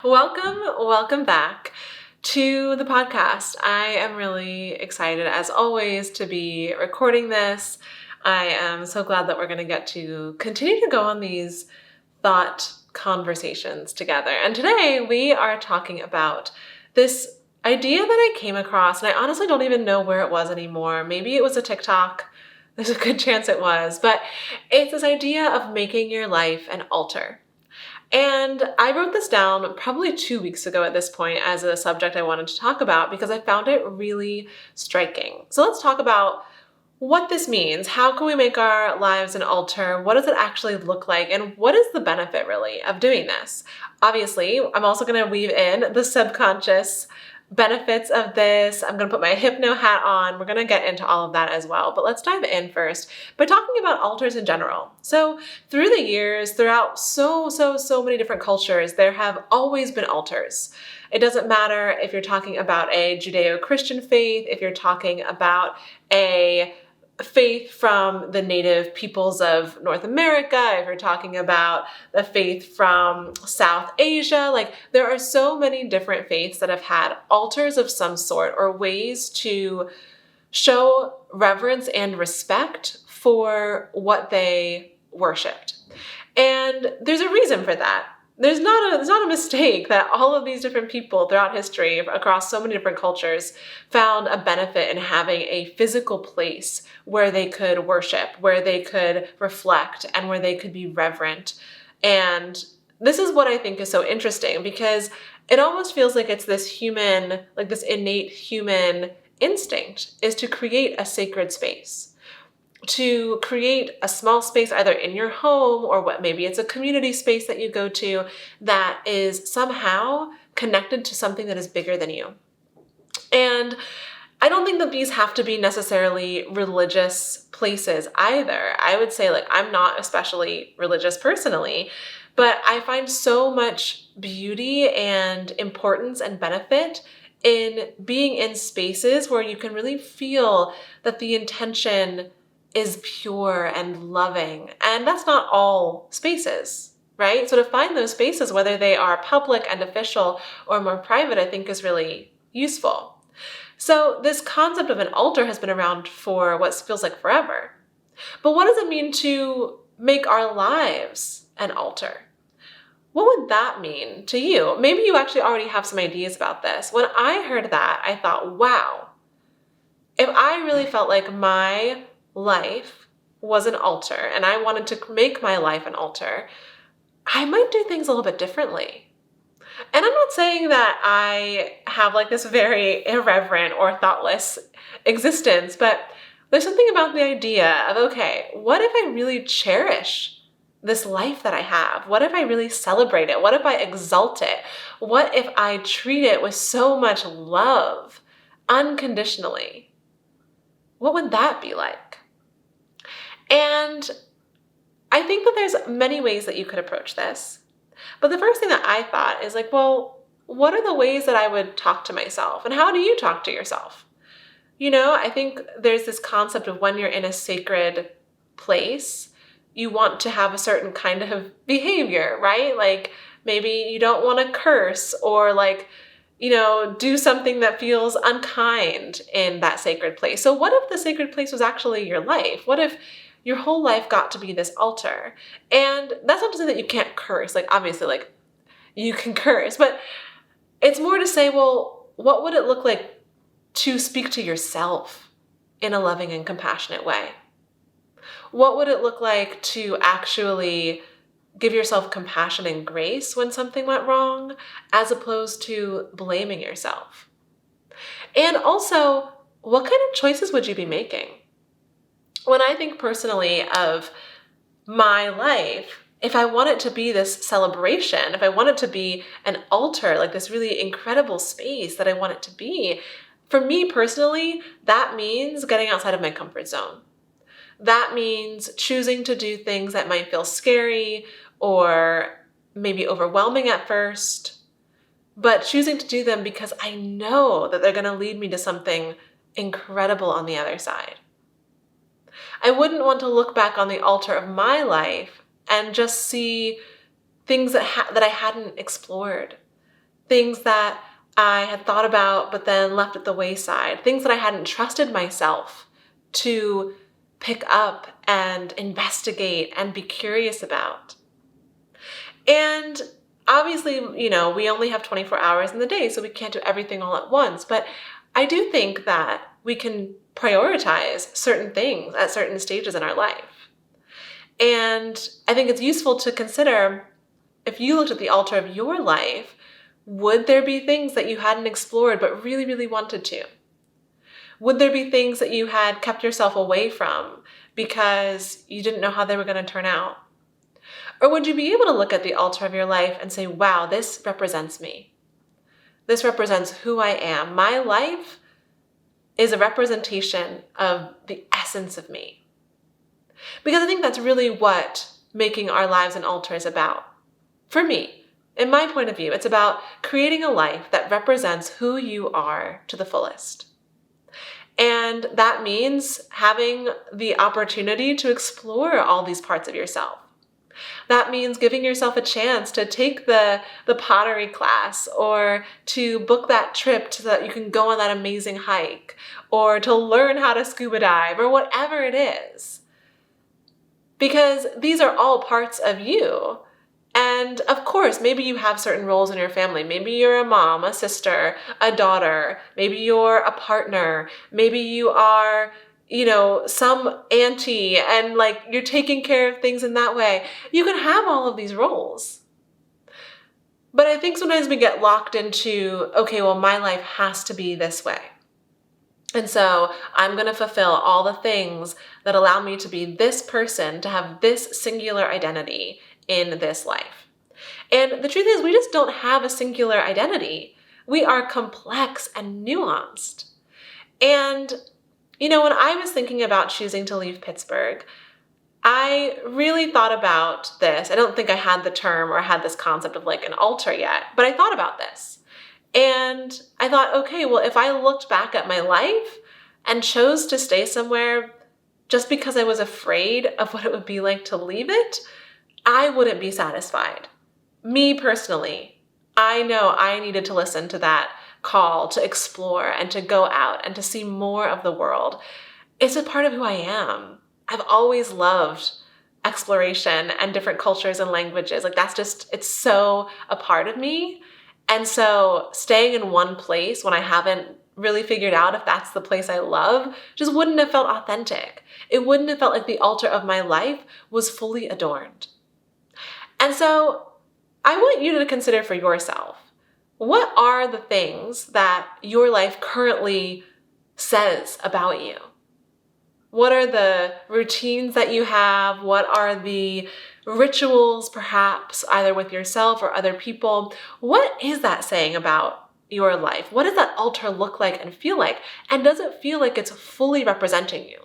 Welcome back to the podcast. I am really excited, as always, to be recording this. I am so glad that we're going to get to continue to go on these thought conversations together. And today we are talking about this idea that I came across, and I honestly don't even know where it was anymore. Maybe it was a TikTok. There's a good chance it was, but it's this idea of making your life an altar. And I wrote this down probably 2 weeks ago at this point as a subject I wanted to talk about because I found it really striking. So let's talk about what this means. How can we make our lives an altar? What does it actually look like? And what is the benefit really of doing this? Obviously, I'm also going to weave in the subconscious benefits of this. I'm going to put my hypno hat on. We're going to get into all of that as well. But let's dive in first by talking about altars in general. So through the years, throughout so many different cultures, there have always been altars. It doesn't matter if you're talking about a Judeo-Christian faith, if you're talking about a faith from the native peoples of North America, if you're talking about the faith from South Asia, like there are so many different faiths that have had altars of some sort or ways to show reverence and respect for what they worshipped. And there's a reason for that. There's not a mistake that all of these different people throughout history, across so many different cultures, found a benefit in having a physical place where they could worship, where they could reflect, and where they could be reverent. And this is what I think is so interesting because it almost feels like it's this human, like this innate human instinct is to create a sacred space. To create a small space either in your home or what maybe it's a community space that you go to that is somehow connected to something that is bigger than you. And I don't think that these have to be necessarily religious places either. I would say I'm not especially religious personally, but I find so much beauty and importance and benefit in being in spaces where you can really feel that the intention is pure and loving. And that's not all spaces, right? So to find those spaces, whether they are public and official or more private, I think is really useful. So this concept of an altar has been around for what feels like forever. But what does it mean to make our lives an altar? What would that mean to you? Maybe you actually already have some ideas about this. When I heard that, I thought, wow, if I really felt like my life was an altar and I wanted to make my life an altar, I might do things a little bit differently. And I'm not saying that I have this very irreverent or thoughtless existence, but there's something about the idea of, okay, what if I really cherish this life that I have? What if I really celebrate it? What if I exalt it? What if I treat it with so much love, unconditionally? What would that be like? And I think that there's many ways that you could approach this. But the first thing that I thought is well, what are the ways that I would talk to myself? And how do you talk to yourself? I think there's this concept of when you're in a sacred place, you want to have a certain kind of behavior, right? Maybe you don't want to curse or do something that feels unkind in that sacred place. So what if the sacred place was actually your life? What if your whole life got to be this altar? And that's not to say that you can't curse. Obviously, you can curse, but it's more to say, well, what would it look like to speak to yourself in a loving and compassionate way? What would it look like to actually give yourself compassion and grace when something went wrong, as opposed to blaming yourself? And also, what kind of choices would you be making? When I think personally of my life, if I want it to be this celebration, if I want it to be an altar, this really incredible space that I want it to be, for me personally, that means getting outside of my comfort zone. That means choosing to do things that might feel scary or maybe overwhelming at first, but choosing to do them because I know that they're going to lead me to something incredible on the other side. I wouldn't want to look back on the altar of my life and just see things that I hadn't explored, things that I had thought about but then left at the wayside, things that I hadn't trusted myself to pick up and investigate and be curious about. And obviously, we only have 24 hours in the day, so we can't do everything all at once. But I do think that we can prioritize certain things at certain stages in our life. And I think it's useful to consider, if you looked at the altar of your life, would there be things that you hadn't explored but really, really wanted to? Would there be things that you had kept yourself away from because you didn't know how they were going to turn out? Or would you be able to look at the altar of your life and say, wow, this represents me. This represents who I am. My life is a representation of the essence of me. Because I think that's really what making our lives an altar is about. For me, in my point of view, it's about creating a life that represents who you are to the fullest. And that means having the opportunity to explore all these parts of yourself. That means giving yourself a chance to take the pottery class, or to book that trip so that you can go on that amazing hike, or to learn how to scuba dive, or whatever it is. Because these are all parts of you. And of course, maybe you have certain roles in your family. Maybe you're a mom, a sister, a daughter. Maybe you're a partner. Maybe you are, some auntie, and you're taking care of things in that way. You can have all of these roles. But I think sometimes we get locked into, okay, well, my life has to be this way. And so I'm going to fulfill all the things that allow me to be this person, to have this singular identity in this life. And the truth is, we just don't have a singular identity. We are complex and nuanced. And, when I was thinking about choosing to leave Pittsburgh, I really thought about this. I don't think I had the term or had this concept of an altar yet, but I thought about this. And I thought, okay, well, if I looked back at my life and chose to stay somewhere just because I was afraid of what it would be like to leave it, I wouldn't be satisfied. Me personally, I know I needed to listen to that call to explore and to go out and to see more of the world. It's a part of who I am. I've always loved exploration and different cultures and languages. It's so a part of me. And so staying in one place when I haven't really figured out if that's the place I love just wouldn't have felt authentic. It wouldn't have felt like the altar of my life was fully adorned. And so I want you to consider for yourself, what are the things that your life currently says about you? What are the routines that you have? What are the rituals, perhaps, either with yourself or other people? What is that saying about your life? What does that altar look like and feel like? And does it feel like it's fully representing you?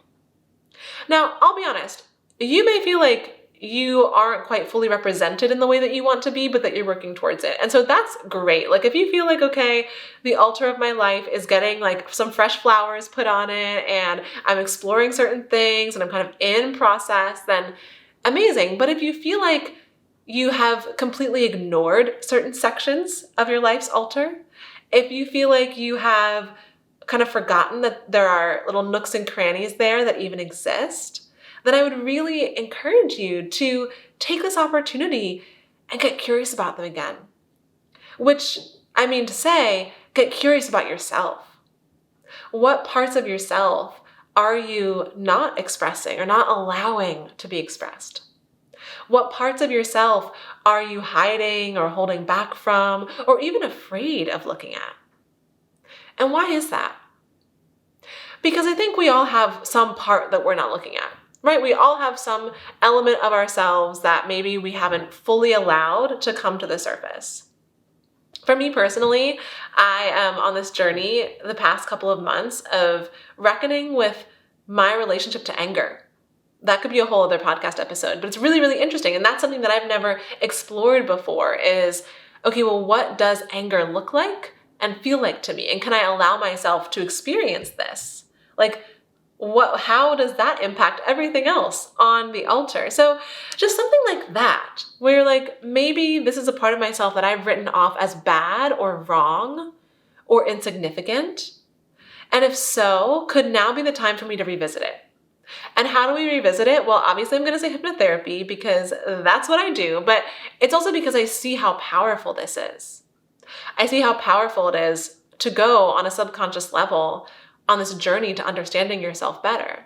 Now, I'll be honest, you may feel like you aren't quite fully represented in the way that you want to be, but that you're working towards it. And so that's great. If you feel like, okay, the altar of my life is getting some fresh flowers put on it, and I'm exploring certain things and I'm kind of in process, then amazing. But if you feel like you have completely ignored certain sections of your life's altar, if you feel like you have kind of forgotten that there are little nooks and crannies there that even exist, then I would really encourage you to take this opportunity and get curious about them again. Which, I mean to say, get curious about yourself. What parts of yourself are you not expressing or not allowing to be expressed? What parts of yourself are you hiding or holding back from, or even afraid of looking at? And why is that? Because I think we all have some part that we're not looking at. Right? We all have some element of ourselves that maybe we haven't fully allowed to come to the surface. For me personally, I am on this journey the past couple of months of reckoning with my relationship to anger. That could be a whole other podcast episode, but it's really, really interesting. And that's something that I've never explored before is, okay, well, what does anger look like and feel like to me? And can I allow myself to experience this? how does that impact everything else on the altar? So just something like that, where you're like, maybe this is a part of myself that I've written off as bad or wrong or insignificant. And if so, could now be the time for me to revisit it. And how do we revisit it? Well, obviously I'm going to say hypnotherapy because that's what I do, but it's also because I see how powerful this is. I see how powerful it is to go on a subconscious level on this journey to understanding yourself better.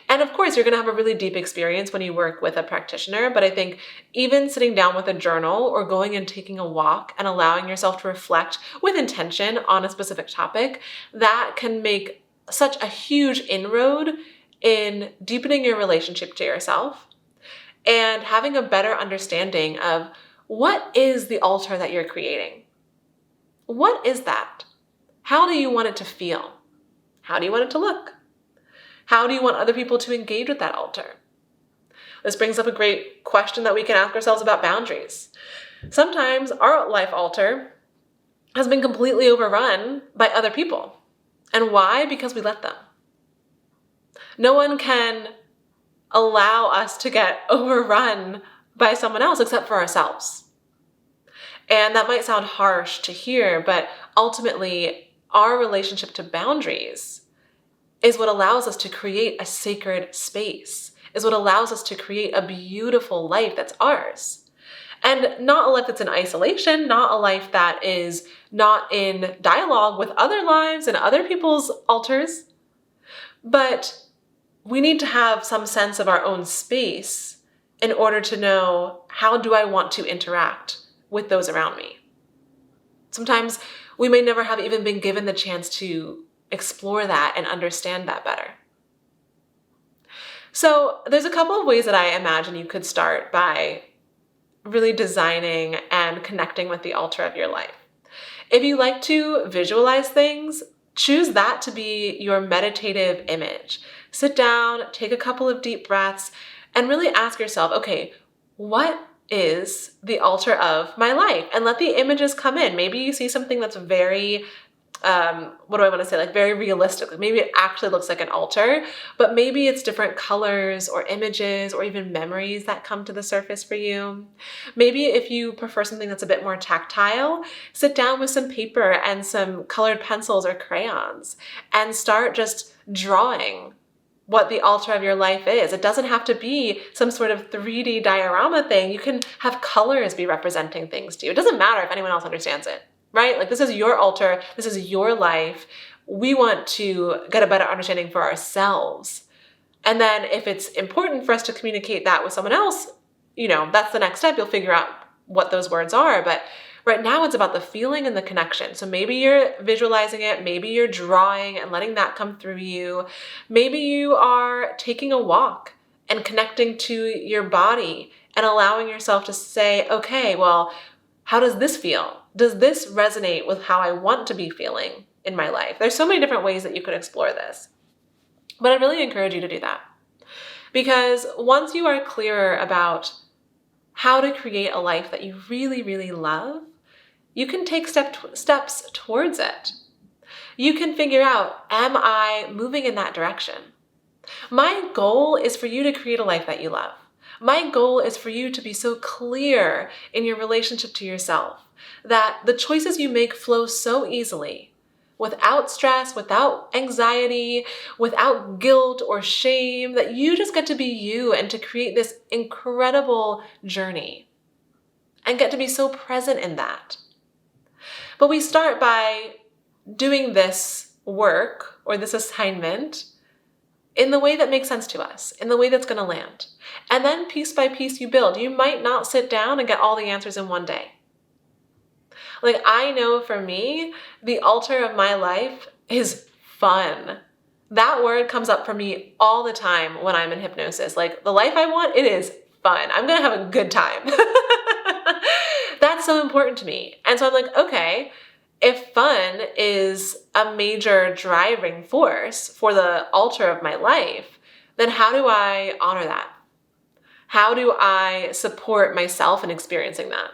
And of course, you're going to have a really deep experience when you work with a practitioner, but I think even sitting down with a journal or going and taking a walk and allowing yourself to reflect with intention on a specific topic, that can make such a huge inroad in deepening your relationship to yourself and having a better understanding of what is the altar that you're creating. What is that? How do you want it to feel? How do you want it to look? How do you want other people to engage with that altar? This brings up a great question that we can ask ourselves about boundaries. Sometimes our life altar has been completely overrun by other people. And why? Because we let them. No one can allow us to get overrun by someone else except for ourselves. And that might sound harsh to hear, but ultimately, our relationship to boundaries is what allows us to create a sacred space, is what allows us to create a beautiful life that's ours. And not a life that's in isolation, not a life that is not in dialogue with other lives and other people's altars, but we need to have some sense of our own space in order to know, how do I want to interact with those around me? Sometimes we may never have even been given the chance to explore that and understand that better. So there's a couple of ways that I imagine you could start by really designing and connecting with the altar of your life. If you like to visualize things, choose that to be your meditative image. Sit down, take a couple of deep breaths, and really ask yourself, okay, what is the altar of my life? And let the images come in. Maybe you see something that's very, very realistic. Maybe it actually looks like an altar, but maybe it's different colors or images or even memories that come to the surface for you. Maybe if you prefer something that's a bit more tactile, sit down with some paper and some colored pencils or crayons and start just drawing what the altar of your life is. It doesn't have to be some sort of 3D diorama thing. You can have colors be representing things to you. It doesn't matter if anyone else understands it, right? Like, this is your altar. This is your life. We want to get a better understanding for ourselves. And then if it's important for us to communicate that with someone else, that's the next step. You'll figure out what those words are. But right now it's about the feeling and the connection. So maybe you're visualizing it, maybe you're drawing and letting that come through you. Maybe you are taking a walk and connecting to your body and allowing yourself to say, okay, well, how does this feel? Does this resonate with how I want to be feeling in my life? There's so many different ways that you could explore this. But I really encourage you to do that. Because once you are clearer about how to create a life that you really, really love, you can take steps towards it. You can figure out, am I moving in that direction? My goal is for you to create a life that you love. My goal is for you to be so clear in your relationship to yourself that the choices you make flow so easily, without stress, without anxiety, without guilt or shame, that you just get to be you and to create this incredible journey and get to be so present in that. But we start by doing this work or this assignment in the way that makes sense to us, in the way that's going to land. And then piece by piece you build. You might not sit down and get all the answers in one day. Like, I know for me, the altar of my life is fun. That word comes up for me all the time when I'm in hypnosis. Like, the life I want, it is fun. I'm going to have a good time. That's so important to me. And so I'm like, okay, if fun is a major driving force for the altar of my life, then how do I honor that? How do I support myself in experiencing that?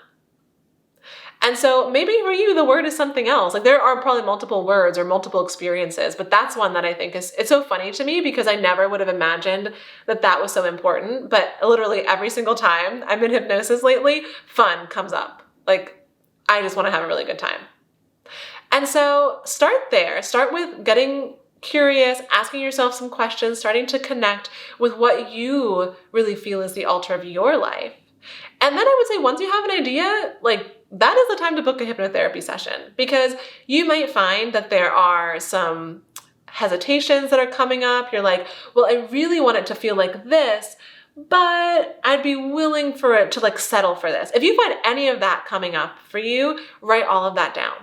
And so maybe for you, the word is something else. Like there are probably multiple words or multiple experiences, but that's one that I think it's so funny to me because I never would have imagined that that was so important. But literally every single time I'm in hypnosis lately, fun comes up. Like I just want to have a really good time. And so start there. Start with getting curious, asking yourself some questions, starting to connect with what you really feel is the altar of your life. And then I would say once you have an idea, like that is the time to book a hypnotherapy session because you might find that there are some hesitations that are coming up. You're like, well, I really want it to feel like this, but I'd be willing for it to like settle for this. If you find any of that coming up for you, write all of that down.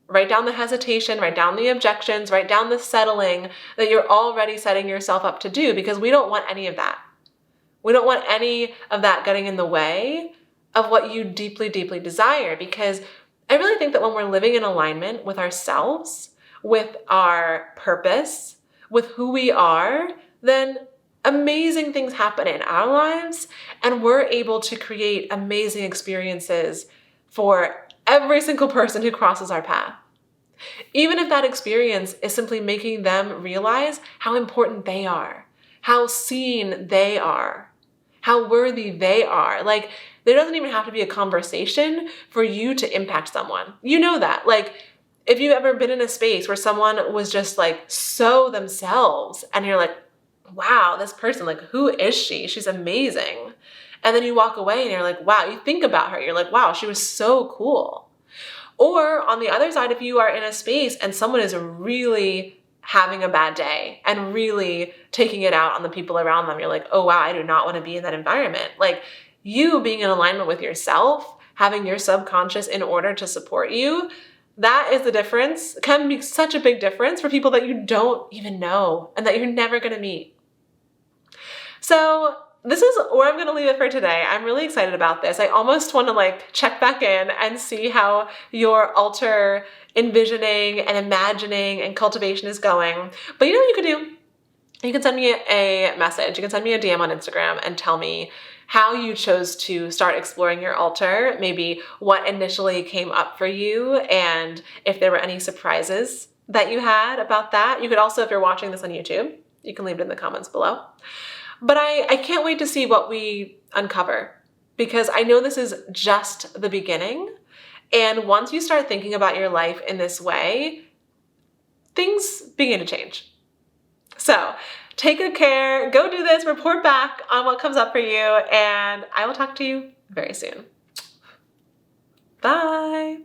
Write down the hesitation, write down the objections, write down the settling that you're already setting yourself up to do because we don't want any of that. We don't want any of that getting in the way of what you deeply, deeply desire because I really think that when we're living in alignment with ourselves, with our purpose, with who we are, then amazing things happen in our lives and we're able to create amazing experiences for every single person who crosses our path. Even if that experience is simply making them realize how important they are, how seen they are, how worthy they are. Like, there doesn't even have to be a conversation for you to impact someone. You know that. Like, if you've ever been in a space where someone was just like so themselves and you're like, wow, this person, like, who is she? She's amazing. And then you walk away and you're like, wow, you think about her. You're like, wow, she was so cool. Or on the other side, if you are in a space and someone is really having a bad day and really taking it out on the people around them, you're like, oh wow, I do not want to be in that environment. Like you being in alignment with yourself, having your subconscious in order to support you, that is the difference. It can be such a big difference for people that you don't even know and that you're never going to meet. So this is where I'm going to leave it for today. I'm really excited about this. I almost want to like check back in and see how your altar envisioning and imagining and cultivation is going. But you know what you could do? You can send me a message. You can send me a DM on Instagram and tell me how you chose to start exploring your altar, maybe what initially came up for you, and if there were any surprises that you had about that. You could also, if you're watching this on YouTube, you can leave it in the comments below. But I can't wait to see what we uncover because I know this is just the beginning. And once you start thinking about your life in this way, things begin to change. So take good care, go do this, report back on what comes up for you, and I will talk to you very soon. Bye.